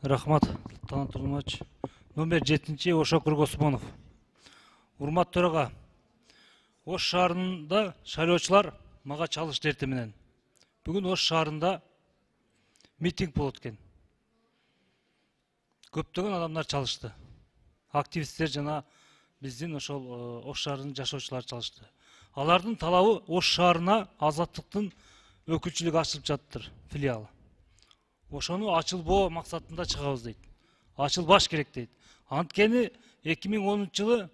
Рахмат, Талант Турмач. Номер 7 Ошокур Госмонов. Урмат төрага. Ош шаарында шайлоочулар мага чалыш дерти менен. Бүгүн Ош шаарында митинг болот экен. Көптөгөн адамдар чалышты. Активисттер жана биздин ошол Ош шаарынын жашоочулары чалышты. Алардын талабы Ош шаарына Азаттыктын өкүлчүлүгү ачылып жатыр, филиалы. Ошону ачылбоо максатында чыгабыз дейт. Ачылбаш керек дейт. Анткени 2010 жылы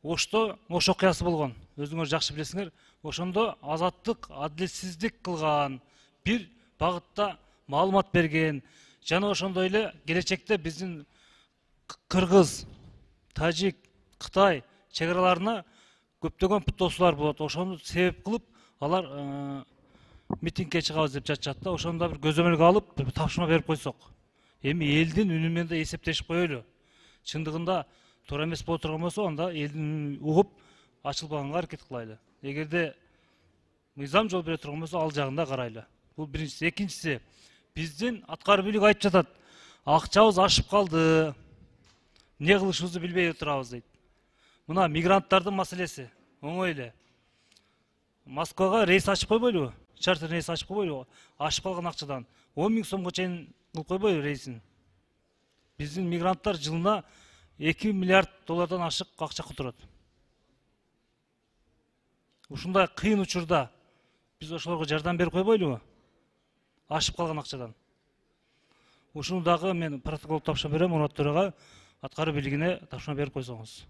Ошто Ош окуясы болгон. Өзүңөр жакшы билесиңер. Ошондо Азаттык адилетсиздик кылган, бир багытта маалымат берген, жана ошондой эле келечекте биздин Кыргыз, Тажик, Кытай чекараларына көптөгөн тосуулар болот. Ошону себеп кылып, алар митингге чыгабыз деп жатышат да. Ошондо бир көзөмөлгө алып, бир тапшырма берип койсок. Эми элдин үнү менен да эсептешип коелу. Чындыгында туура эмес боло турган болсо, анда элдин үнүн угуп ачылбаганга аракет кылайлы. Эгерде мыйзам жол бере турган болсо, ал жагында карайлы. Бул биринчиси. Экинчиси, биздин аткаруу бийлиги айтып жатат. Акчабыз ашып калды. Эмне кылышыбызды билбей турабыз дейт. Мына мигранттардын маселеси оңой эле. Москвага рейс ачып койбойлубу? Чартер рейс ачып койбойлубу? Ашып калган акчадан 10 000 сомго чейин кылып койбойбу рейсин? Биздин мигранттар жылына 2 миллиард доллардан ашык акча которот. Ушундай кыйын учурда биз ошолорго жардам берип койбойлубу? Ашып калган акчадан. Ушуну дагы мен протокол тапшырма берем, Урмат төрага аткаруу бийлигине тапшырма берип койсоңуз.